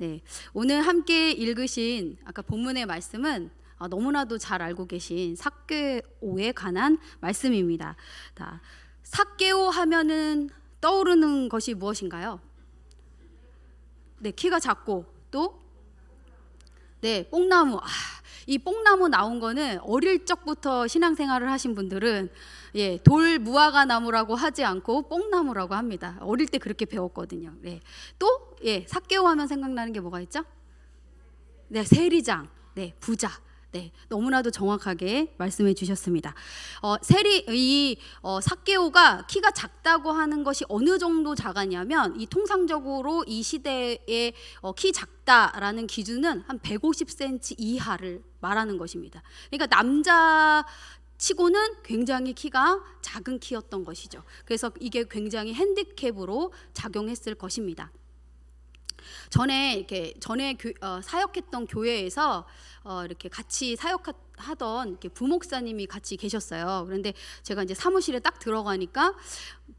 네, 오늘 함께 읽으신 아까 본문의 말씀은 너무나도 잘 알고 계신 삭개오에 관한 말씀입니다. 삭개오 하면은 떠오르는 것이 무엇인가요? 네, 키가 작고 또 네, 뽕나무. 이 뽕나무 나온 거는 어릴 적부터 신앙생활을 하신 분들은 돌 무화과 나무라고 하지 않고 뽕나무라고 합니다. 어릴 때 그렇게 배웠거든요. 네. 또 삭개오 하면 생각나는 게 뭐가 있죠? 네, 세리장, 네, 부자. 네, 너무나도 정확하게 말씀해 주셨습니다. 삭개오가 키가 작다고 하는 것이 어느 정도 작았냐면, 이 통상적으로 이 시대에 키 작다라는 기준은 한 150cm 이하를 말하는 것입니다. 그러니까 남자 치고는 굉장히 키가 작은 키였던 것이죠. 그래서 이게 굉장히 핸디캡으로 작용했을 것입니다. 전에 사역했던 교회에서 이렇게 같이 사역하던 이렇게 부목사님이 같이 계셨어요. 그런데 제가 이제 사무실에 딱 들어가니까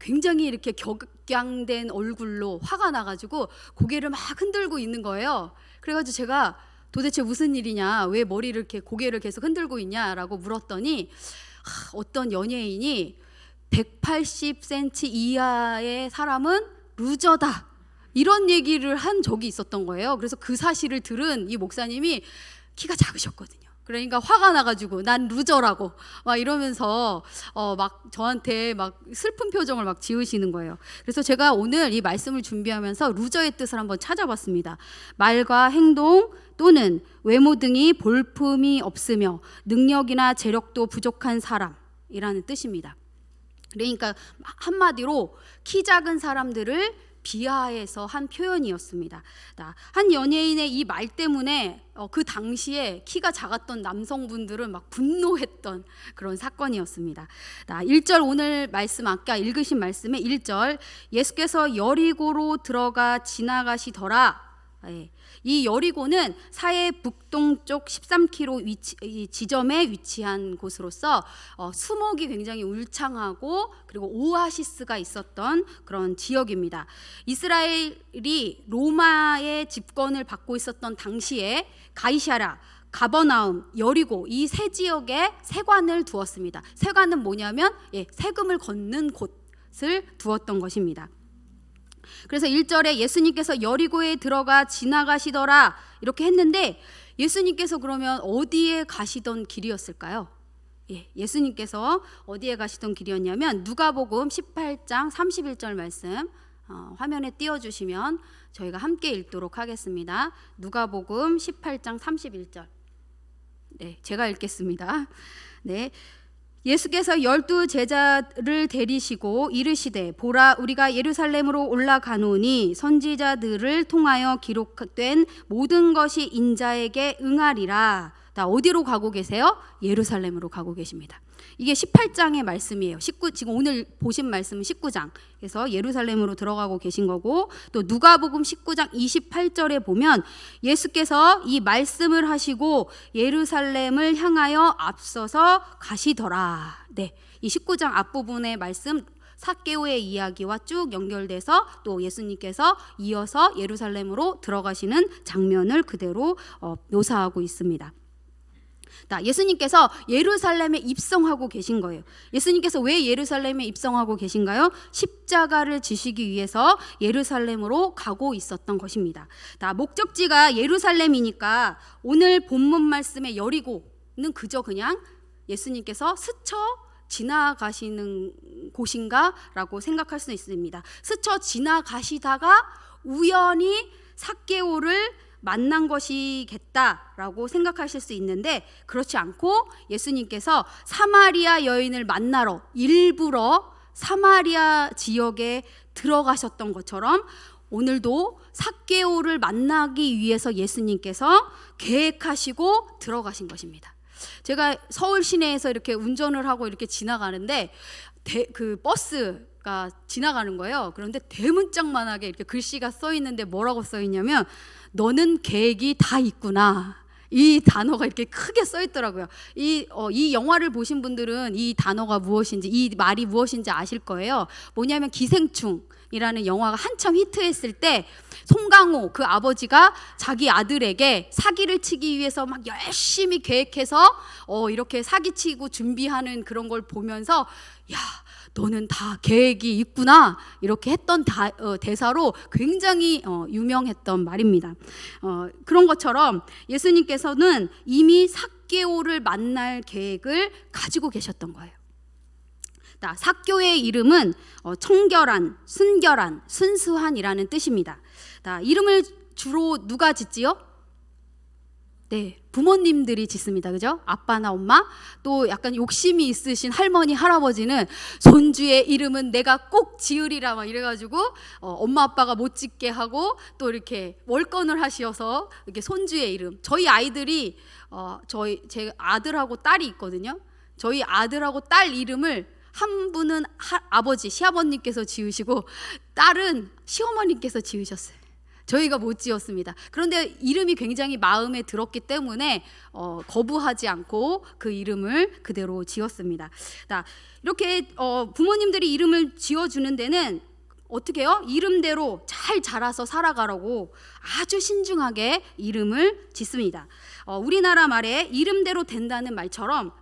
굉장히 이렇게 격양된 얼굴로 화가 나가지고 고개를 막 흔들고 있는 거예요. 그래가지고 제가 도대체 무슨 일이냐, 왜 머리를 이렇게 고개를 계속 흔들고 있냐라고 물었더니 어떤 연예인이 180cm 이하의 사람은 루저다, 이런 얘기를 한 적이 있었던 거예요. 그래서 그 사실을 들은 이 목사님이 키가 작으셨거든요. 그러니까 화가 나가지고 난 루저라고 막 이러면서 막 저한테 막 슬픈 표정을 막 지으시는 거예요. 그래서 제가 오늘 이 말씀을 준비하면서 루저의 뜻을 한번 찾아봤습니다. 말과 행동 또는 외모 등이 볼품이 없으며 능력이나 재력도 부족한 사람이라는 뜻입니다. 그러니까 한마디로 키 작은 사람들을 비하해서 한 표현이었습니다. 한 연예인의 이 말 때문에 그 당시에 키가 작았던 남성분들은 막 분노했던 그런 사건이었습니다. 1절 오늘 말씀, 아까 읽으신 말씀의 1절, 예수께서 여리고로 들어가 지나가시더라. 이 여리고는 사해 북동쪽 13km 지점에 위치한 곳으로서 수목이 굉장히 울창하고 그리고 오아시스가 있었던 그런 지역입니다. 이스라엘이 로마의 집권을 받고 있었던 당시에 가이사랴, 가버나움, 여리고 이 세 지역에 세관을 두었습니다. 세관은 뭐냐면 세금을 걷는 곳을 두었던 것입니다. 그래서 1절에 예수님께서 여리고에 들어가 지나가시더라 이렇게 했는데, 예수님께서 그러면 어디에 가시던 길이었을까요? 예수님께서 어디에 가시던 길이었냐면 누가복음 18장 31절 말씀 화면에 띄워주시면 저희가 함께 읽도록 하겠습니다. 누가복음 18장 31절. 네, 제가 읽겠습니다. 네. 예수께서 12 제자를 데리시고 이르시되, 보라, 우리가 예루살렘으로 올라가노니 선지자들을 통하여 기록된 모든 것이 인자에게 응하리라. 어디로 가고 계세요? 예루살렘으로 가고 계십니다. 이게 18장의 말씀이에요. 지금 오늘 보신 말씀은 19장. 그래서 예루살렘으로 들어가고 계신 거고, 또 누가복음 19장 28절에 보면 예수께서 이 말씀을 하시고 예루살렘을 향하여 앞서서 가시더라. 네, 이 19장 앞부분의 말씀 삭개오의 이야기와 쭉 연결돼서 또 예수님께서 이어서 예루살렘으로 들어가시는 장면을 그대로 묘사하고 있습니다. 예수님께서 예루살렘에 입성하고 계신 거예요. 예수님께서 왜 예루살렘에 입성하고 계신가요? 십자가를 지시기 위해서 예루살렘으로 가고 있었던 것입니다. 목적지가 예루살렘이니까 오늘 본문 말씀의 여리고는 그저 그냥 예수님께서 스쳐 지나가시는 곳인가 라고 생각할 수 있습니다. 스쳐 지나가시다가 우연히 삭개오를 만난 것이겠다라고 생각하실 수 있는데, 그렇지 않고 예수님께서 사마리아 여인을 만나러 일부러 사마리아 지역에 들어가셨던 것처럼 오늘도 삭개오를 만나기 위해서 예수님께서 계획하시고 들어가신 것입니다. 제가 서울 시내에서 이렇게 운전을 하고 이렇게 지나가는데 그 버스가 지나가는 거예요. 그런데 대문짝만하게 이렇게 글씨가 써 있는데 뭐라고 써 있냐면, 너는 계획이 다 있구나. 이 단어가 이렇게 크게 써 있더라고요. 이 영화를 보신 분들은 이 단어가 무엇인지, 이 말이 무엇인지 아실 거예요. 뭐냐면 기생충. 이라는 영화가 한참 히트했을 때 송강호 그 아버지가 자기 아들에게 사기를 치기 위해서 막 열심히 계획해서 이렇게 사기치고 준비하는 그런 걸 보면서 야, 너는 다 계획이 있구나 이렇게 했던 대사로 굉장히 유명했던 말입니다. 그런 것처럼 예수님께서는 이미 삭개오를 만날 계획을 가지고 계셨던 거예요. 삭개오의 이름은 청결한, 순결한, 순수한이라는 뜻입니다. 이름을 주로 누가 짓지요? 네, 부모님들이 짓습니다. 그죠? 아빠나 엄마, 또 약간 욕심이 있으신 할머니, 할아버지는 손주의 이름은 내가 꼭 지으리라 막 이래가지고 엄마 아빠가 못 짓게 하고 또 이렇게 월권을 하셔서 이렇게 손주의 이름. 저희 아이들이 제 아들하고 딸이 있거든요. 저희 아들하고 딸 이름을 한 분은 아버지, 시아버님께서 지으시고 딸은 시어머님께서 지으셨어요. 저희가 못 지었습니다. 그런데 이름이 굉장히 마음에 들었기 때문에 거부하지 않고 그 이름을 그대로 지었습니다. 이렇게 부모님들이 이름을 지어주는 데는 어떻게 해요? 이름대로 잘 자라서 살아가라고 아주 신중하게 이름을 짓습니다. 우리나라 말에 이름대로 된다는 말처럼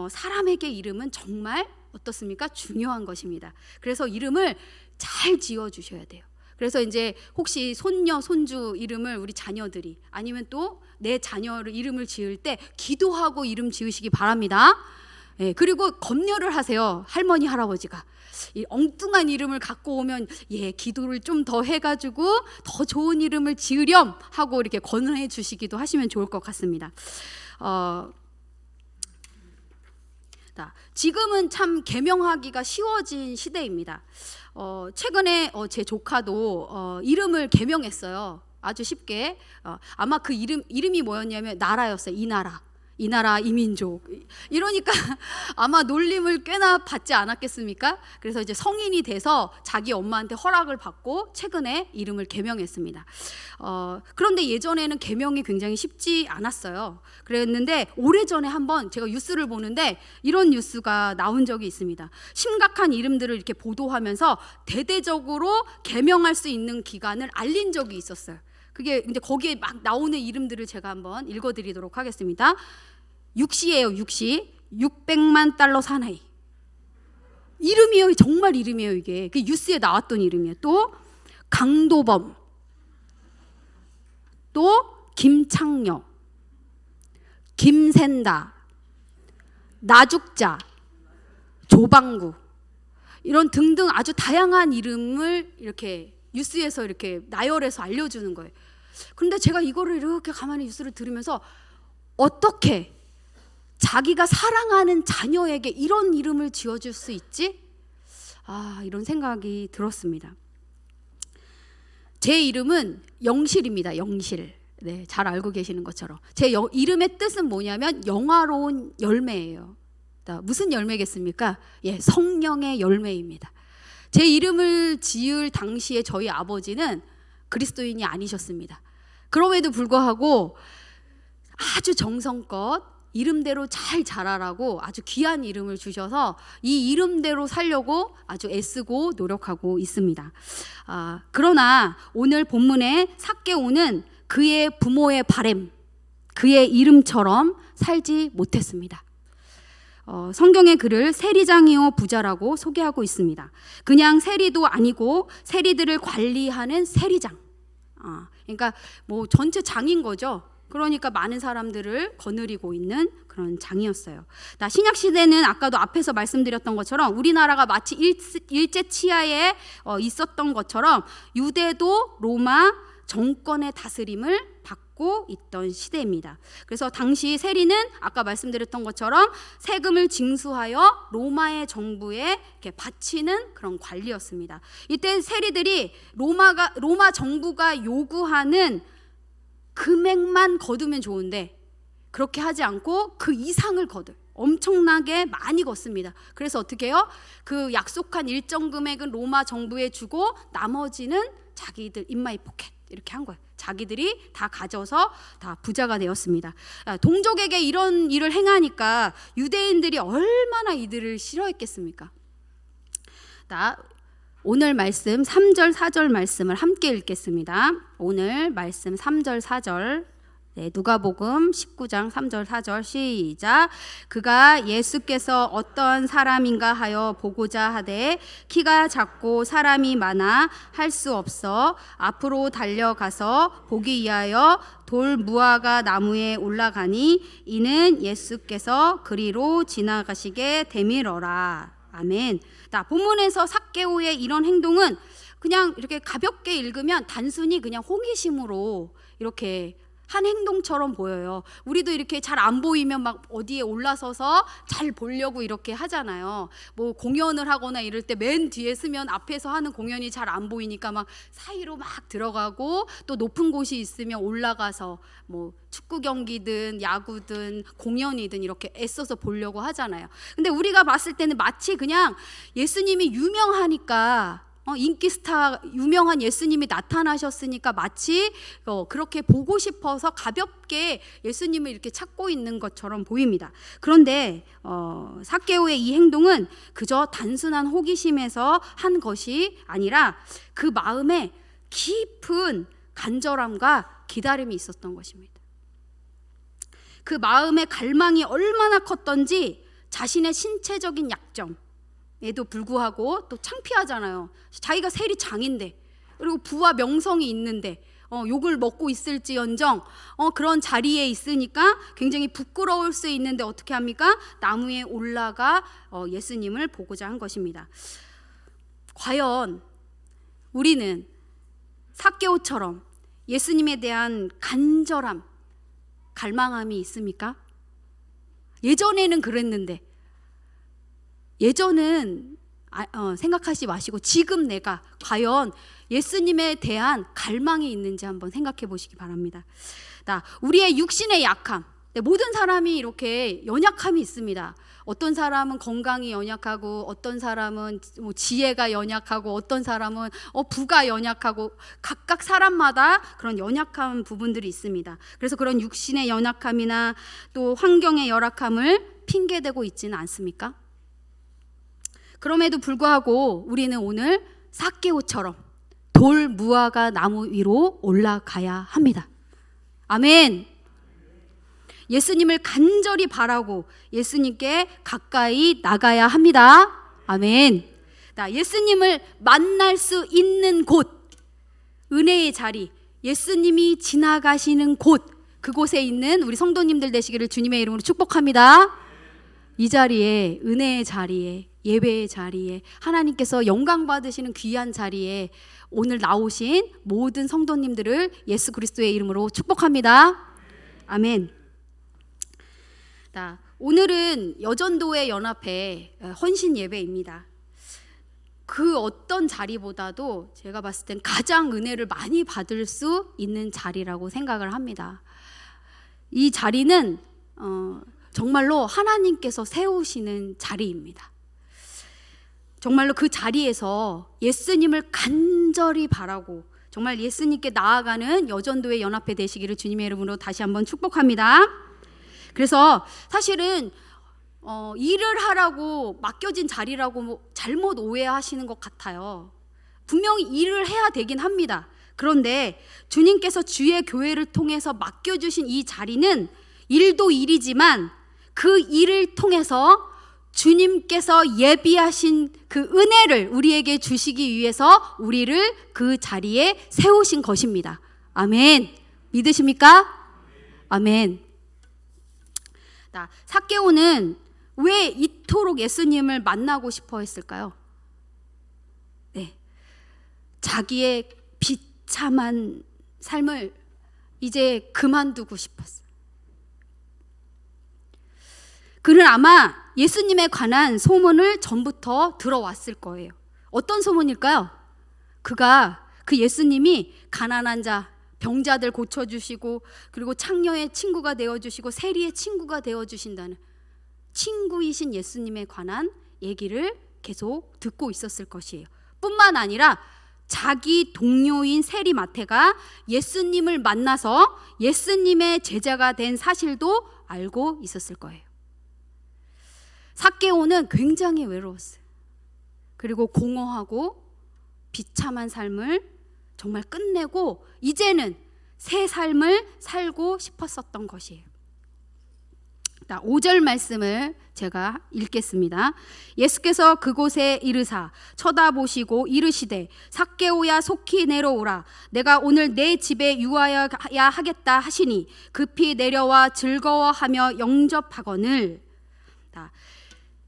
사람에게 이름은 정말 어떻습니까? 중요한 것입니다. 그래서 이름을 잘 지어주셔야 돼요. 그래서 이제 혹시 손녀, 손주 이름을 우리 자녀들이 아니면 또 내 자녀를 이름을 지을 때 기도하고 이름 지으시기 바랍니다. 예, 그리고 검열을 하세요. 할머니, 할아버지가. 이 엉뚱한 이름을 갖고 오면 기도를 좀 더 해가지고 더 좋은 이름을 지으렴 하고 이렇게 권해 주시기도 하시면 좋을 것 같습니다. 지금은 참 계명하기가 쉬워진 시대입니다. 최근에 제 조카도 이름을 계명했어요. 아주 쉽게. 아마 그 이름이 뭐였냐면 나라였어요. 이 나라 이민족. 이러니까 아마 놀림을 꽤나 받지 않았겠습니까? 그래서 이제 성인이 돼서 자기 엄마한테 허락을 받고 최근에 이름을 계명했습니다. 그런데 예전에는 계명이 굉장히 쉽지 않았어요. 그랬는데 오래전에 한번 제가 뉴스를 보는데 이런 뉴스가 나온 적이 있습니다. 심각한 이름들을 이렇게 보도하면서 대대적으로 계명할 수 있는 기간을 알린 적이 있었어요. 그게 이제 거기에 막 나오는 이름들을 제가 한번 읽어드리도록 하겠습니다. 육시예요. 600만 달러 사나이. 이름이에요. 정말 이름이에요. 이게 그 뉴스에 나왔던 이름이에요. 또 강도범, 또 김창녀, 김샌다, 나죽자, 조방구 이런 등등 아주 다양한 이름을 이렇게 뉴스에서 이렇게 나열해서 알려주는 거예요. 그런데 제가 이거를 이렇게 가만히 뉴스를 들으면서 어떻게 자기가 사랑하는 자녀에게 이런 이름을 지어줄 수 있지? 이런 생각이 들었습니다. 제 이름은 영실입니다. 영실. 네, 잘 알고 계시는 것처럼. 제 이름의 뜻은 뭐냐면 영화로운 열매예요. 무슨 열매겠습니까? 성령의 열매입니다. 제 이름을 지을 당시에 저희 아버지는 그리스도인이 아니셨습니다. 그럼에도 불구하고 아주 정성껏 이름대로 잘 자라라고 아주 귀한 이름을 주셔서 이 이름대로 살려고 아주 애쓰고 노력하고 있습니다. 그러나 오늘 본문의 삭개오는 그의 부모의 바램, 그의 이름처럼 살지 못했습니다. 성경의 글을 세리장이요 부자라고 소개하고 있습니다. 그냥 세리도 아니고 세리들을 관리하는 세리장. 그러니까 뭐 전체 장인 거죠. 그러니까 많은 사람들을 거느리고 있는 그런 장이었어요. 신약 시대는 아까도 앞에서 말씀드렸던 것처럼 우리나라가 마치 일제 치하에 있었던 것처럼 유대도 로마 정권의 다스림을 받고 있던 시대입니다. 그래서 당시 세리는 아까 말씀드렸던 것처럼 세금을 징수하여 로마의 정부에 이렇게 바치는 그런 관리였습니다. 이때 세리들이 로마 정부가 요구하는 금액만 거두면 좋은데 그렇게 하지 않고 그 이상을 엄청나게 많이 걷습니다. 그래서 어떻게 해요? 그 약속한 일정 금액은 로마 정부에 주고 나머지는 자기들 인마이 포켓 이렇게 한 거예요. 자기들이 다 가져서 다 부자가 되었습니다. 동족에게 이런 일을 행하니까 유대인들이 얼마나 이들을 싫어했겠습니까? 오늘 말씀 3절 4절 말씀을 함께 읽겠습니다. 오늘 말씀 3절 4절 누가복음 19장 3절 4절 시작. 그가 예수께서 어떤 사람인가 하여 보고자 하되 키가 작고 사람이 많아 할 수 없어 앞으로 달려가서 보기 위하여 돌 무화과 나무에 올라가니 이는 예수께서 그리로 지나가시게 되밀어라. 아멘. 본문에서 삭개오의 이런 행동은 그냥 이렇게 가볍게 읽으면 단순히 그냥 호기심으로 이렇게 한 행동처럼 보여요. 우리도 이렇게 잘 안 보이면 막 어디에 올라서서 잘 보려고 이렇게 하잖아요. 뭐 공연을 하거나 이럴 때 맨 뒤에 서면 앞에서 하는 공연이 잘 안 보이니까 막 사이로 막 들어가고, 또 높은 곳이 있으면 올라가서 뭐 축구 경기든 야구든 공연이든 이렇게 애써서 보려고 하잖아요. 근데 우리가 봤을 때는 마치 그냥 예수님이 유명하니까 인기 스타 유명한 예수님이 나타나셨으니까 마치 그렇게 보고 싶어서 가볍게 예수님을 이렇게 찾고 있는 것처럼 보입니다. 그런데 삭개오의 이 행동은 그저 단순한 호기심에서 한 것이 아니라 그 마음에 깊은 간절함과 기다림이 있었던 것입니다. 그 마음의 갈망이 얼마나 컸던지 자신의 신체적인 약점 에도 불구하고 또 창피하잖아요. 자기가 세리장인데, 그리고 부와 명성이 있는데 욕을 먹고 있을지언정 그런 자리에 있으니까 굉장히 부끄러울 수 있는데 어떻게 합니까? 나무에 올라가 예수님을 보고자 한 것입니다. 과연 우리는 삭개오처럼 예수님에 대한 간절함, 갈망함이 있습니까? 예전에는 그랬는데, 예전은 생각하지 마시고 지금 내가 과연 예수님에 대한 갈망이 있는지 한번 생각해 보시기 바랍니다. 우리의 육신의 약함, 모든 사람이 이렇게 연약함이 있습니다. 어떤 사람은 건강이 연약하고, 어떤 사람은 뭐 지혜가 연약하고, 어떤 사람은 부가 연약하고, 각각 사람마다 그런 연약한 부분들이 있습니다. 그래서 그런 육신의 연약함이나 또 환경의 열악함을 핑계대고 있지는 않습니까? 그럼에도 불구하고 우리는 오늘 삭개오처럼 돌 무화과 나무 위로 올라가야 합니다. 아멘. 예수님을 간절히 바라고 예수님께 가까이 나가야 합니다. 아멘. 예수님을 만날 수 있는 곳, 은혜의 자리, 예수님이 지나가시는 곳, 그곳에 있는 우리 성도님들 되시기를 주님의 이름으로 축복합니다. 이 자리에, 은혜의 자리에, 예배의 자리에, 하나님께서 영광 받으시는 귀한 자리에 오늘 나오신 모든 성도님들을 예수 그리스도의 이름으로 축복합니다. 아멘. 오늘은 여전도회 연합회 헌신 예배입니다. 그 어떤 자리보다도 제가 봤을 땐 가장 은혜를 많이 받을 수 있는 자리라고 생각을 합니다. 이 자리는 정말로 하나님께서 세우시는 자리입니다. 정말로 그 자리에서 예수님을 간절히 바라고 정말 예수님께 나아가는 여전도회 연합회 되시기를 주님의 이름으로 다시 한번 축복합니다. 그래서 사실은 일을 하라고 맡겨진 자리라고 잘못 오해하시는 것 같아요. 분명히 일을 해야 되긴 합니다. 그런데 주님께서 주의 교회를 통해서 맡겨주신 이 자리는 일도 일이지만 그 일을 통해서 주님께서 예비하신 그 은혜를 우리에게 주시기 위해서 우리를 그 자리에 세우신 것입니다. 아멘. 믿으십니까? 아멘. 삭개오는 왜 이토록 예수님을 만나고 싶어 했을까요? 자기의 비참한 삶을 이제 그만두고 싶었어요. 그는 아마 예수님에 관한 소문을 전부터 들어왔을 거예요. 어떤 소문일까요? 그 예수님이 가난한 자, 병자들 고쳐주시고, 그리고 창녀의 친구가 되어주시고, 세리의 친구가 되어주신다는 친구이신 예수님에 관한 얘기를 계속 듣고 있었을 것이에요. 뿐만 아니라 자기 동료인 세리 마태가 예수님을 만나서 예수님의 제자가 된 사실도 알고 있었을 거예요. 삭개오는 굉장히 외로웠어요. 그리고 공허하고 비참한 삶을 정말 끝내고 이제는 새 삶을 살고 싶었었던 것이에요. 5절 말씀을 제가 읽겠습니다. 예수께서 그곳에 이르사 쳐다보시고 이르시되 삭개오야 속히 내려오라. 내가 오늘 내 집에 유하여야 하겠다 하시니 급히 내려와 즐거워하며 영접하거늘.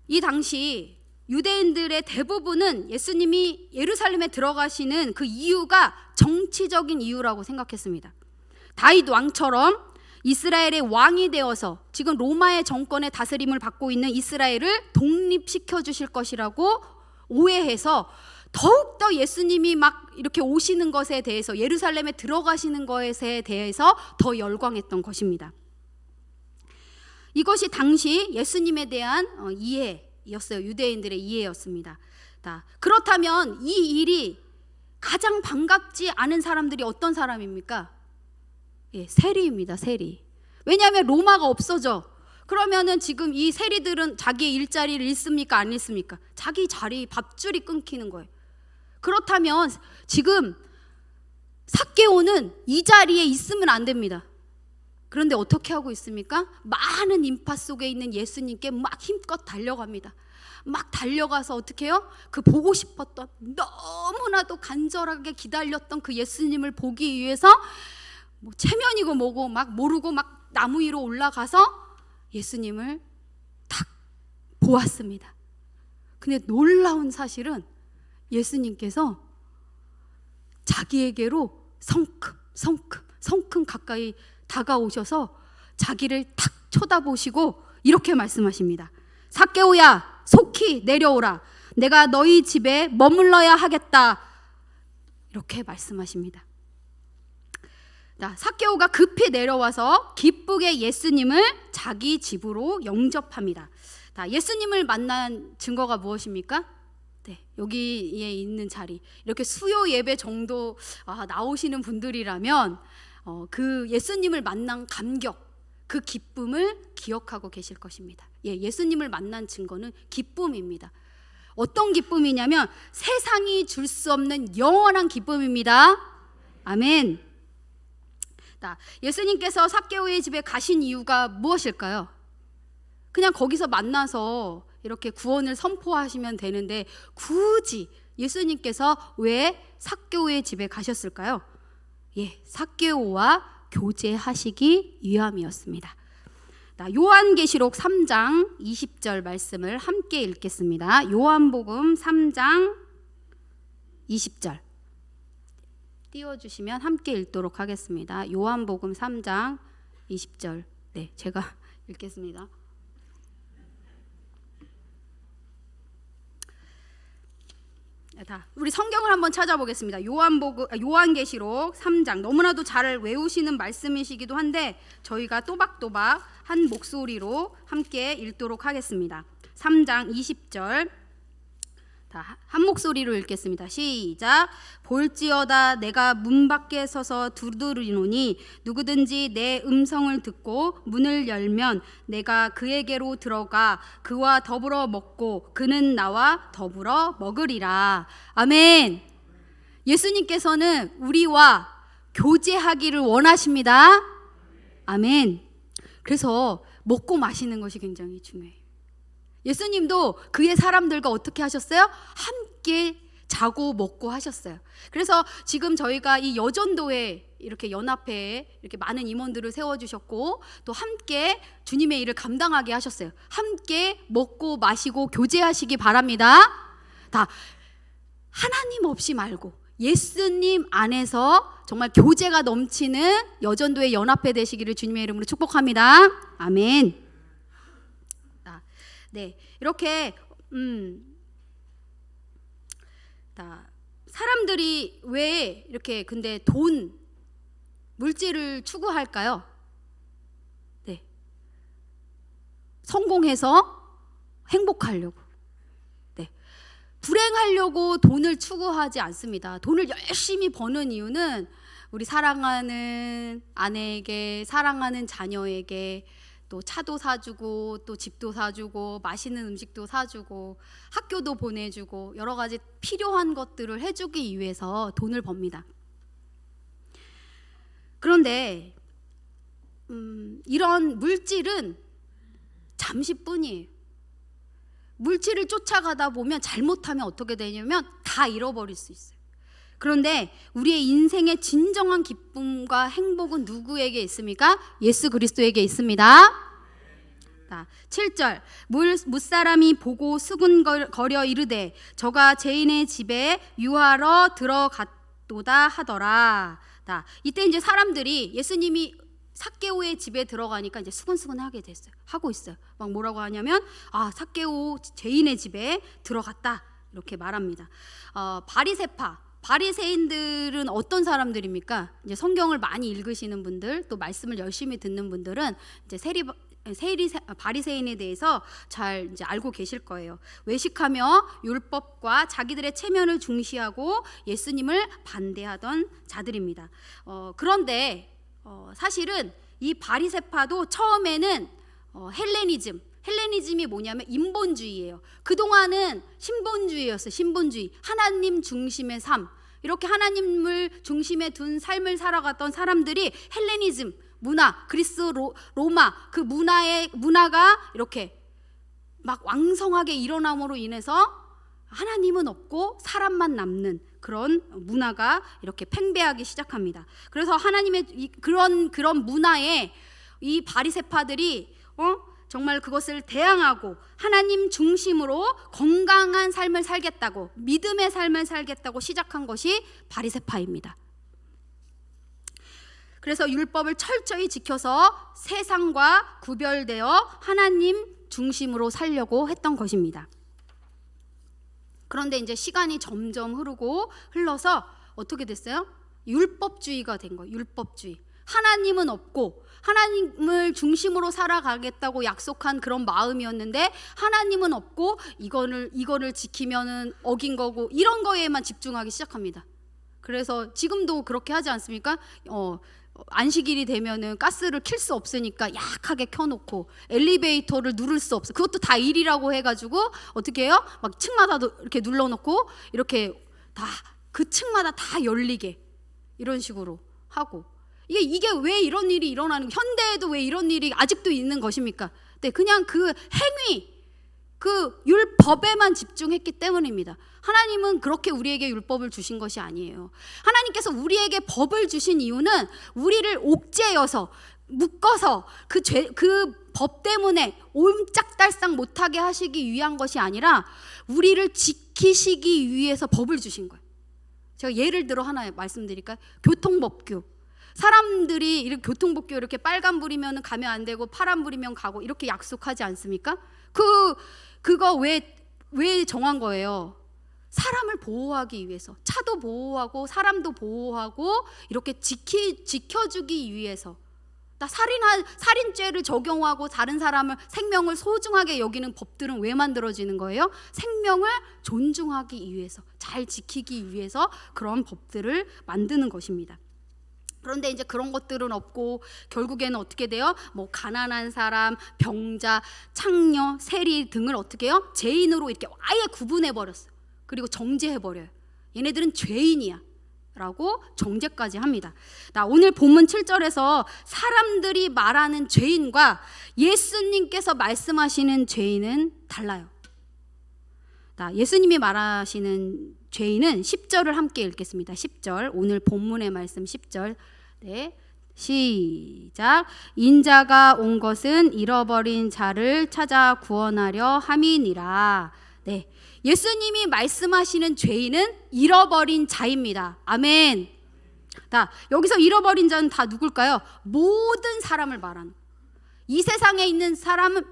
이 당시 유대인들의 대부분은 예수님이 예루살렘에 들어가시는 그 이유가 정치적인 이유라고 생각했습니다. 다윗 왕처럼 이스라엘의 왕이 되어서 지금 로마의 정권의 다스림을 받고 있는 이스라엘을 독립시켜 주실 것이라고 오해해서 더욱더 예수님이 막 이렇게 오시는 것에 대해서, 예루살렘에 들어가시는 것에 대해서 더 열광했던 것입니다. 이것이 당시 예수님에 대한 이해였어요. 유대인들의 이해였습니다. 그렇다면 이 일이 가장 반갑지 않은 사람들이 어떤 사람입니까? 세리입니다. 세리. 왜냐하면 로마가 없어져. 그러면은 지금 이 세리들은 자기의 일자리를 잃습니까? 안 잃습니까? 자기 자리, 밥줄이 끊기는 거예요. 그렇다면 지금 삭개오는 이 자리에 있으면 안 됩니다. 그런데 어떻게 하고 있습니까? 많은 인파 속에 있는 예수님께 막 힘껏 달려갑니다. 막 달려가서 어떻게 해요? 그 보고 싶었던, 너무나도 간절하게 기다렸던 그 예수님을 보기 위해서 뭐 체면이고 뭐고 막 모르고 막 나무 위로 올라가서 예수님을 딱 보았습니다. 근데 놀라운 사실은 예수님께서 자기에게로 성큼 가까이 다가오셔서 자기를 탁 쳐다보시고 이렇게 말씀하십니다. 삭개오야 속히 내려오라. 내가 너희 집에 머물러야 하겠다. 이렇게 말씀하십니다. 삭개오가 급히 내려와서 기쁘게 예수님을 자기 집으로 영접합니다. 예수님을 만난 증거가 무엇입니까? 여기에 있는 자리, 이렇게 수요 예배 정도 나오시는 분들이라면 그 예수님을 만난 감격, 그 기쁨을 기억하고 계실 것입니다. 예수님을 만난 증거는 기쁨입니다. 어떤 기쁨이냐면 세상이 줄 수 없는 영원한 기쁨입니다. 아멘. 예수님께서 삭개오의 집에 가신 이유가 무엇일까요? 그냥 거기서 만나서 이렇게 구원을 선포하시면 되는데 굳이 예수님께서 왜 삭개오의 집에 가셨을까요? 삭개오와 교제하시기 위함이었습니다. 요한계시록 3장 20절 말씀을 함께 읽겠습니다. 요한복음 3장 20절 띄워주시면 함께 읽도록 하겠습니다. 요한복음 3장 20절. 제가 읽겠습니다. 우리 성경을 한번 찾아보겠습니다. 요한계시록 3장. 너무나도 잘 외우시는 말씀이시기도 한데 저희가 또박또박 한 목소리로 함께 읽도록 하겠습니다. 3장 20절. 한 목소리로 읽겠습니다. 시작. 볼지어다 내가 문 밖에 서서 두드리노니 누구든지 내 음성을 듣고 문을 열면 내가 그에게로 들어가 그와 더불어 먹고 그는 나와 더불어 먹으리라. 아멘. 예수님께서는 우리와 교제하기를 원하십니다. 아멘. 그래서 먹고 마시는 것이 굉장히 중요해요. 예수님도 그의 사람들과 어떻게 하셨어요? 함께 자고 먹고 하셨어요. 그래서 지금 저희가 이 여전도에 이렇게 연합회에 이렇게 많은 임원들을 세워주셨고 또 함께 주님의 일을 감당하게 하셨어요. 함께 먹고 마시고 교제하시기 바랍니다. 하나님 없이 말고 예수님 안에서 정말 교제가 넘치는 여전도의 연합회 되시기를 주님의 이름으로 축복합니다. 아멘. 이렇게 사람들이 왜 이렇게 근데 물질을 추구할까요? 성공해서 행복하려고. 불행하려고 돈을 추구하지 않습니다. 돈을 열심히 버는 이유는 우리 사랑하는 아내에게, 사랑하는 자녀에게, 또 차도 사주고 또 집도 사주고 맛있는 음식도 사주고 학교도 보내주고 여러 가지 필요한 것들을 해주기 위해서 돈을 법니다. 그런데 이런 물질은 잠시뿐이에요. 물질을 쫓아가다 보면 잘못하면 어떻게 되냐면 다 잃어버릴 수 있어요. 그런데 우리의 인생의 진정한 기쁨과 행복은 누구에게 있습니까? 예수 그리스도에게 있습니다. 7절 무사람이 보고 수군거려 이르되 저가 죄인의 집에 유하러 들어갔도다 하더라. 이때 이제 사람들이 예수님이 삭개오의 집에 들어가니까 이제 수근수근하게 됐어요. 하고 있어요. 막 뭐라고 하냐면 삭개오 죄인의 집에 들어갔다 이렇게 말합니다. 바리새인들은 어떤 사람들입니까? 이제 성경을 많이 읽으시는 분들, 또 말씀을 열심히 듣는 분들은 이제 바리새인에 대해서 잘 이제 알고 계실 거예요. 외식하며 율법과 자기들의 체면을 중시하고 예수님을 반대하던 자들입니다. 그런데 사실은 이 바리새파도 처음에는 헬레니즘이 뭐냐면 인본주의예요. 그동안은 신본주의였어요. 신본주의, 하나님 중심의 삶, 이렇게 하나님을 중심에 둔 삶을 살아갔던 사람들이 헬레니즘 문화, 그리스 로마 그 문화가 이렇게 막 왕성하게 일어남으로 인해서 하나님은 없고 사람만 남는 그런 문화가 이렇게 팽배하기 시작합니다. 그래서 하나님의 그런 문화에 이 바리새파들이 정말 그것을 대항하고 하나님 중심으로 건강한 삶을 살겠다고, 믿음의 삶을 살겠다고 시작한 것이 바리새파입니다. 그래서 율법을 철저히 지켜서 세상과 구별되어 하나님 중심으로 살려고 했던 것입니다. 그런데 이제 시간이 점점 흘러서 어떻게 됐어요? 율법주의가 된 거예요. 율법주의. 하나님은 없고 하나님을 중심으로 살아가겠다고 약속한 그런 마음이었는데 하나님은 없고 이거를 지키면은 어긴 거고 이런 거에만 집중하기 시작합니다. 그래서 지금도 그렇게 하지 않습니까? 안식일이 되면은 가스를 킬 수 없으니까 약하게 켜놓고 엘리베이터를 누를 수 없어. 그것도 다 일이라고 해가지고 어떻게 해요? 막 층마다도 이렇게 눌러놓고 이렇게 다 그 층마다 다 열리게 이런 식으로 하고 이게 왜 이런 일이 일어나는 현대에도 왜 이런 일이 아직도 있는 것입니까? 네, 그냥 그 행위 그 율법에만 집중했기 때문입니다. 하나님은 그렇게 우리에게 율법을 주신 것이 아니에요. 하나님께서 우리에게 법을 주신 이유는 우리를 옥죄여서 묶어서 그 법 때문에 옴짝달싹 못하게 하시기 위한 것이 아니라 우리를 지키시기 위해서 법을 주신 거예요. 제가 예를 들어 하나 말씀드릴까요? 교통법규. 사람들이 이렇게 교통법규 이렇게 빨간불이면 가면 안 되고 파란불이면 가고 이렇게 약속하지 않습니까? 그거 왜 정한 거예요? 사람을 보호하기 위해서. 차도 보호하고 사람도 보호하고 이렇게 지켜주기 위해서. 살인죄를 적용하고 다른 사람을 생명을 소중하게 여기는 법들은 왜 만들어지는 거예요? 생명을 존중하기 위해서, 잘 지키기 위해서 그런 법들을 만드는 것입니다. 그런데 이제 그런 것들은 없고 결국에는 어떻게 돼요? 뭐 가난한 사람, 병자, 창녀, 세리 등을 어떻게 해요? 죄인으로 이렇게 아예 구분해 버렸어요. 그리고 정죄해 버려요. 얘네들은 죄인이야 라고 정죄까지 합니다. 오늘 본문 7절에서 사람들이 말하는 죄인과 예수님께서 말씀하시는 죄인은 달라요. 예수님이 말하시는 죄인은 10절을 함께 읽겠습니다. 10절, 오늘 본문의 말씀 10절. 네, 시작. 인자가 온 것은 잃어버린 자를 찾아 구원하려 함이니라. 네, 예수님이 말씀하시는 죄인은 잃어버린 자입니다. 아멘. 여기서 잃어버린 자는 다 누굴까요? 모든 사람을 말하는, 이 세상에 있는 사람은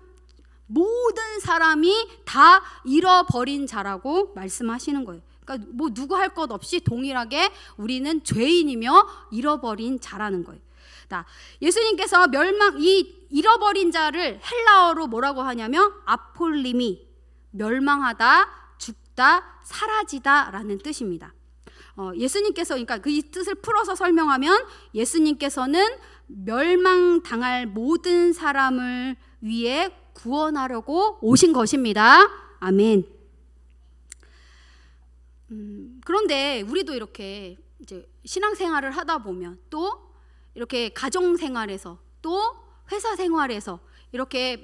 모든 사람이 다 잃어버린 자라고 말씀하시는 거예요. 그러니까 뭐 누구 할 것 없이 동일하게 우리는 죄인이며 잃어버린 자라는 거예요. 예수님께서 이 잃어버린 자를 헬라어로 뭐라고 하냐면 아폴리미, 멸망하다, 죽다, 사라지다 라는 뜻입니다. 예수님께서 그러니까 그 이 뜻을 풀어서 설명하면 예수님께서는 멸망당할 모든 사람을 위해 구원하려고 오신 것입니다. 아멘. 그런데 우리도 이렇게 이제 신앙생활을 하다 보면 또 이렇게 가정생활에서 또 회사 생활에서 이렇게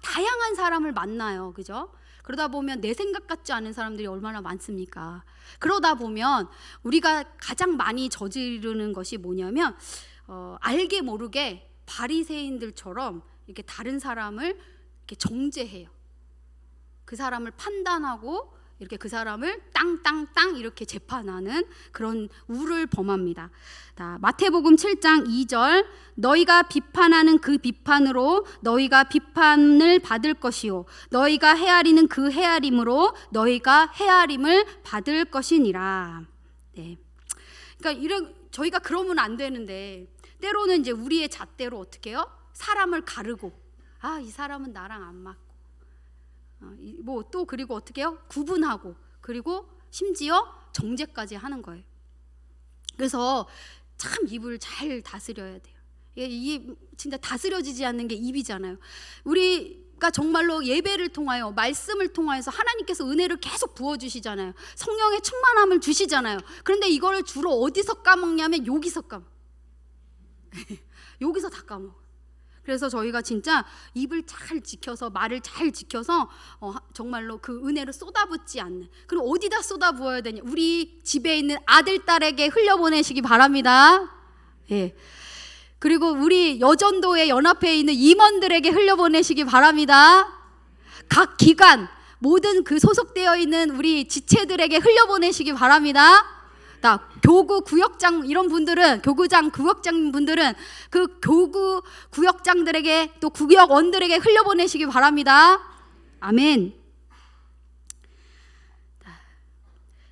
다양한 사람을 만나요. 그죠? 그러다 보면 내 생각 같지 않은 사람들이 얼마나 많습니까? 그러다 보면 우리가 가장 많이 저지르는 것이 뭐냐면 알게 모르게 바리새인들처럼 이렇게 다른 사람을 이렇게 정죄해요. 그 사람을 판단하고 이렇게 그 사람을 땅땅땅 이렇게 재판하는 그런 우를 범합니다. 마태복음 7장 2절 너희가 비판하는 그 비판으로 너희가 비판을 받을 것이요 너희가 헤아리는 그 헤아림으로 너희가 헤아림을 받을 것이니라. 네. 그러니까 저희가 그러면 안 되는데 때로는 이제 우리의 잣대로 어떻게 해요? 사람을 가르고 이 사람은 나랑 안 맞고 뭐 또 그리고 어떻게 해요? 구분하고 그리고 심지어 정죄까지 하는 거예요. 그래서 참 입을 잘 다스려야 돼요. 이게 진짜 다스려지지 않는 게 입이잖아요. 우리가 정말로 예배를 통하여 말씀을 통하여서 하나님께서 은혜를 계속 부어주시잖아요. 성령의 충만함을 주시잖아요. 그런데 이거를 주로 어디서 까먹냐면 여기서 까먹어. 여기서 다 까먹어. 그래서 저희가 진짜 입을 잘 지켜서 말을 잘 지켜서 정말로 그 은혜를 쏟아붓지 않는. 그리고 어디다 쏟아부어야 되냐? 우리 집에 있는 아들 딸에게 흘려보내시기 바랍니다. 예. 그리고 우리 여전도의 연합회에 있는 임원들에게 흘려보내시기 바랍니다. 각 기관 모든 그 소속되어 있는 우리 지체들에게 흘려보내시기 바랍니다. 교구 구역장 이런 분들은 교구장 구역장 분들은 그 교구 구역장들에게 또 구역원들에게 흘려보내시기 바랍니다. 아멘.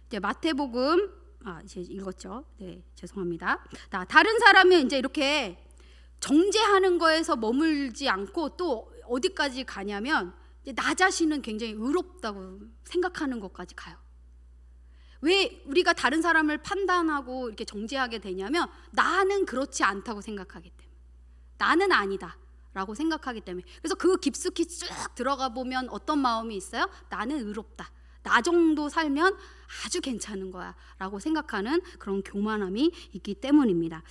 이제 마태복음 이제 읽었죠. 네, 죄송합니다. 다른 사람은 이제 이렇게 정죄하는 거에서 머물지 않고 또 어디까지 가냐면 이제 나 자신은 굉장히 의롭다고 생각하는 것까지 가요. 왜 우리가 다른 사람을 판단하고 이렇게 정죄하게 되냐면 나는 그렇지 않다고 생각하기 때문에 나는 아니다 라고 생각하기 때문에 그래서 그 깊숙이 쭉 들어가 보면 어떤 마음이 있어요? 나는 의롭다. 나 정도 살면 아주 괜찮은 거야 라고 생각하는 그런 교만함이 있기 때문입니다.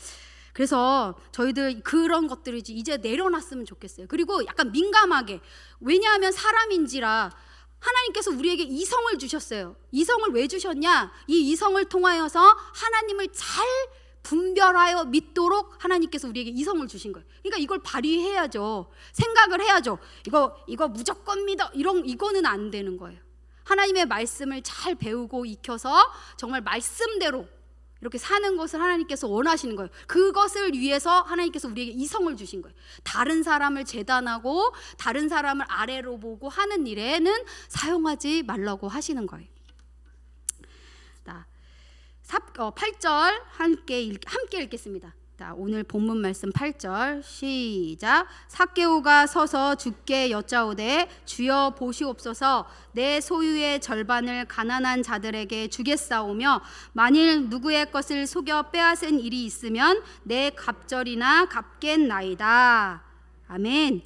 그래서 저희들 그런 것들을 이제 내려놨으면 좋겠어요. 그리고 약간 민감하게 왜냐하면 사람인지라 하나님께서 우리에게 이성을 주셨어요. 이성을 왜 주셨냐? 이 이성을 통하여서 하나님을 잘 분별하여 믿도록 하나님께서 우리에게 이성을 주신 거예요. 그러니까 이걸 발휘해야죠. 생각을 해야죠. 이거 무조건 믿어. 이거는 안 되는 거예요. 하나님의 말씀을 잘 배우고 익혀서 정말 말씀대로 이렇게 사는 것을 하나님께서 원하시는 거예요. 그것을 위해서 하나님께서 우리에게 이성을 주신 거예요. 다른 사람을 재단하고 다른 사람을 아래로 보고 하는 일에는 사용하지 말라고 하시는 거예요. 8절 함께 읽겠습니다. 오늘 본문 말씀 8절 시작. 삭개오가 서서 주께 여짜오되 주여 보시옵소서 내 소유의 절반을 가난한 자들에게 주겠사오며 만일 누구의 것을 속여 빼앗은 일이 있으면 내 갑절이나 갚겠나이다. 아멘.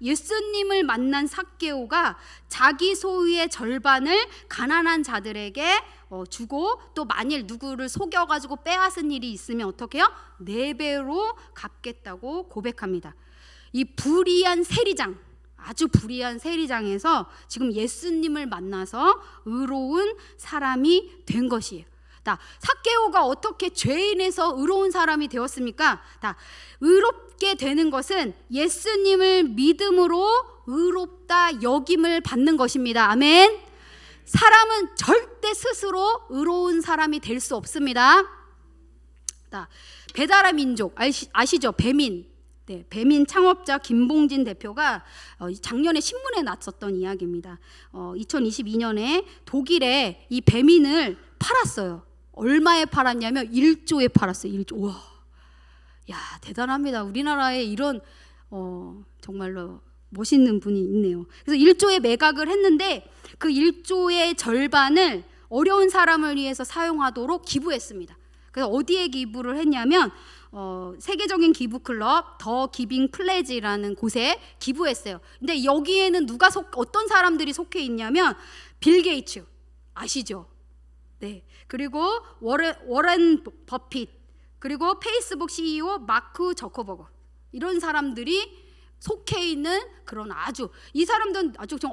예수님을 만난 삭개오가 자기 소유의 절반을 가난한 자들에게 주고 또 만일 누구를 속여가지고 빼앗은 일이 있으면 어떻게 해요? 4배로 갚겠다고 고백합니다. 이 불의한 세리장, 아주 불의한 세리장에서 지금 예수님을 만나서 의로운 사람이 된 것이에요. 삭개오가 어떻게 죄인에서 의로운 사람이 되었습니까? 의롭게 되는 것은 예수님을 믿음으로 의롭다 여김을 받는 것입니다. 아멘. 사람은 절대 스스로 의로운 사람이 될 수 없습니다. 배달의 민족 아시죠? 배민. 네, 배민 창업자 김봉진 대표가 작년에 신문에 났었던 이야기입니다. 2022년에 독일에 이 배민을 팔았어요. 얼마에 팔았냐면 1조에 팔았어요. 1조. 와, 야 대단합니다. 우리나라에 이런 정말로 멋있는 분이 있네요. 그래서 1조에 매각을 했는데 그 1조의 절반을 어려운 사람을 위해서 사용하도록 기부했습니다. 그래서 어디에 기부를 했냐면 세계적인 기부 클럽 더 기빙 플래지라는 곳에 기부했어요. 근데 여기에는 어떤 사람들이 속해 있냐면 빌 게이츠 아시죠? 네. 그리고 워렌 버핏, 그리고 페이스북 CEO 마크 저커버거, 이런 사람들이 속해 있는 그런 이 사람들은 아주 좀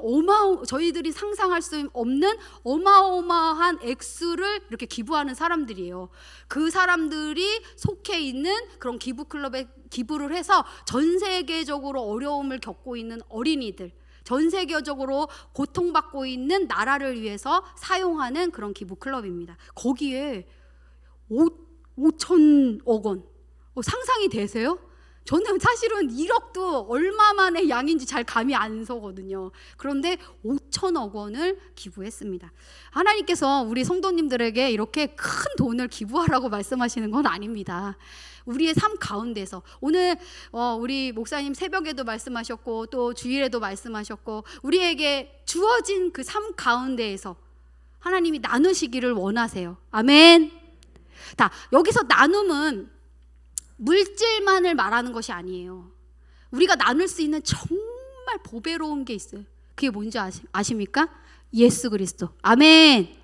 저희들이 상상할 수 없는 어마어마한 액수를 이렇게 기부하는 사람들이에요. 그 사람들이 속해 있는 그런 기부 클럽에 기부를 해서 전 세계적으로 어려움을 겪고 있는 어린이들, 전 세계적으로 고통받고 있는 나라를 위해서 사용하는 그런 기부 클럽입니다. 거기에 5천억 원, 상상이 되세요? 저는 사실은 1억도 얼마만의 양인지 잘 감이 안 서거든요. 그런데 5천억 원을 기부했습니다. 하나님께서 우리 성도님들에게 이렇게 큰 돈을 기부하라고 말씀하시는 건 아닙니다. 우리의 삶 가운데서 오늘 우리 목사님 새벽에도 말씀하셨고 또 주일에도 말씀하셨고 우리에게 주어진 그 삶 가운데에서 하나님이 나누시기를 원하세요. 아멘. 여기서 나눔은 물질만을 말하는 것이 아니에요. 우리가 나눌 수 있는 정말 보배로운 게 있어요. 그게 뭔지 아십니까? 예수 그리스도. 아멘.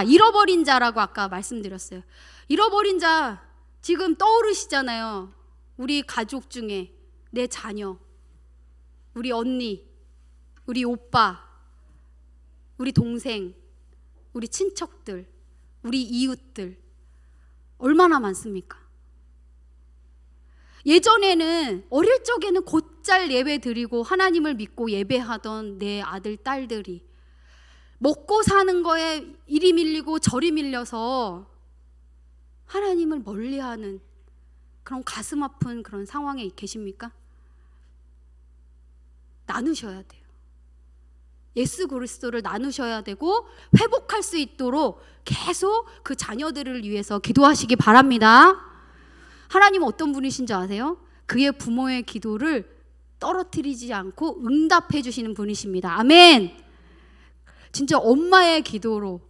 잃어버린 자라고 아까 말씀드렸어요. 잃어버린 자 지금 떠오르시잖아요. 우리 가족 중에 내 자녀, 우리 언니, 우리 오빠, 우리 동생, 우리 친척들, 우리 이웃들 얼마나 많습니까? 예전에는 어릴 적에는 곧잘 예배 드리고 하나님을 믿고 예배하던 내 아들 딸들이 먹고 사는 거에 이리 밀리고 저리 밀려서 하나님을 멀리하는 그런 가슴 아픈 그런 상황에 계십니까? 나누셔야 돼요. 예수 그리스도를 나누셔야 되고 회복할 수 있도록 계속 그 자녀들을 위해서 기도하시기 바랍니다. 하나님은 어떤 분이신지 아세요? 그의 부모의 기도를 떨어뜨리지 않고 응답해 주시는 분이십니다. 아멘. 진짜 엄마의 기도로,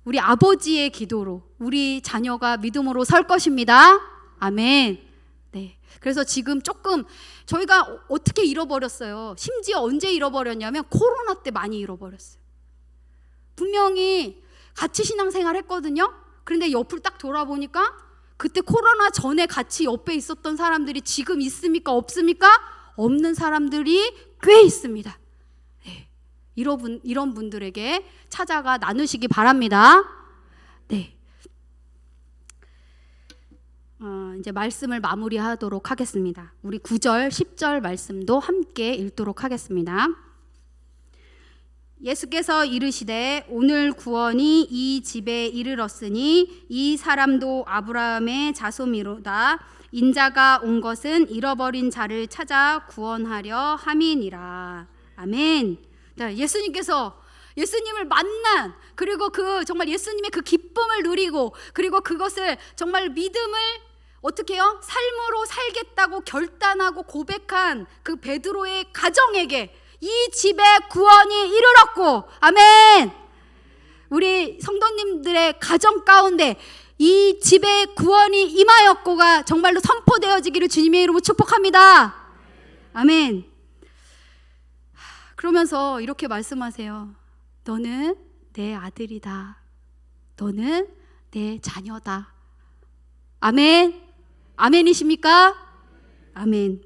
우리 아버지의 기도로 우리 자녀가 믿음으로 설 것입니다. 아멘. 네. 그래서 지금 조금 저희가 어떻게 잃어버렸어요? 심지어 언제 잃어버렸냐면 코로나 때 많이 잃어버렸어요. 분명히 같이 신앙생활 했거든요. 그런데 옆을 딱 돌아보니까 그때 코로나 전에 같이 옆에 있었던 사람들이 지금 있습니까? 없습니까? 없는 사람들이 꽤 있습니다. 네. 이런 분들에게 찾아가 나누시기 바랍니다. 네. 이제 말씀을 마무리하도록 하겠습니다. 우리 9절, 10절 말씀도 함께 읽도록 하겠습니다. 예수께서 이르시되 오늘 구원이 이 집에 이르렀으니 이 사람도 아브라함의 자손이로다. 인자가 온 것은 잃어버린 자를 찾아 구원하려 함이니라. 아멘. 예수님을 만난, 그리고 정말 예수님의 그 기쁨을 누리고, 그리고 그것을 정말 믿음을 어떻게 해요? 삶으로 살겠다고 결단하고 고백한 그 베드로의 가정에게 이 집에 구원이 이르렀고, 아멘. 우리 성도님들의 가정 가운데 이 집에 구원이 임하였고가 정말로 선포되어지기를 주님의 이름으로 축복합니다. 아멘. 그러면서 이렇게 말씀하세요. 너는 내 아들이다. 너는 내 자녀다. 아멘. 아멘이십니까? 아멘.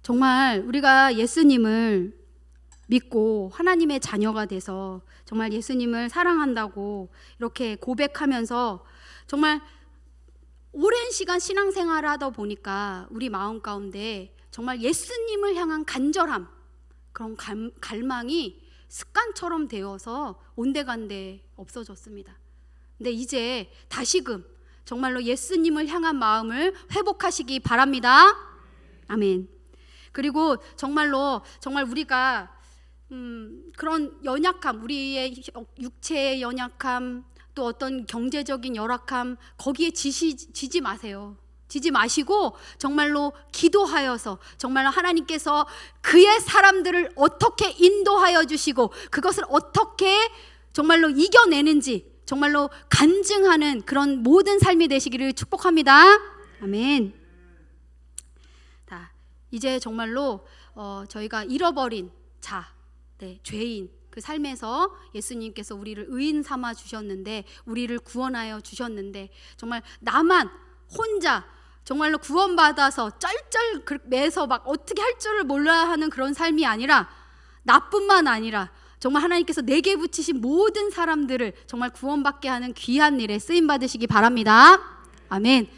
정말 우리가 예수님을 믿고 하나님의 자녀가 돼서 정말 예수님을 사랑한다고 이렇게 고백하면서 정말 오랜 시간 신앙생활을 하다 보니까 우리 마음 가운데 정말 예수님을 향한 간절함, 그런 갈망이 습관처럼 되어서 온데간데 없어졌습니다. 근데 이제 다시금 정말로 예수님을 향한 마음을 회복하시기 바랍니다. 아멘. 그리고 정말로 정말 우리가 그런 연약함, 우리의 육체의 연약함, 또 어떤 경제적인 열악함, 거기에 지지 마세요. 지지 마시고 정말로 기도하여서 정말로 하나님께서 그의 사람들을 어떻게 인도하여 주시고 그것을 어떻게 정말로 이겨내는지 정말로 간증하는 그런 모든 삶이 되시기를 축복합니다. 아멘. 자, 이제 정말로 저희가 잃어버린 죄인 그 삶에서 예수님께서 우리를 의인 삼아 주셨는데 우리를 구원하여 주셨는데 정말 나만 혼자 정말로 구원받아서 쩔쩔 매서 막 어떻게 할 줄을 몰라 하는 그런 삶이 아니라 나뿐만 아니라 정말 하나님께서 내게 붙이신 모든 사람들을 정말 구원받게 하는 귀한 일에 쓰임 받으시기 바랍니다. 아멘.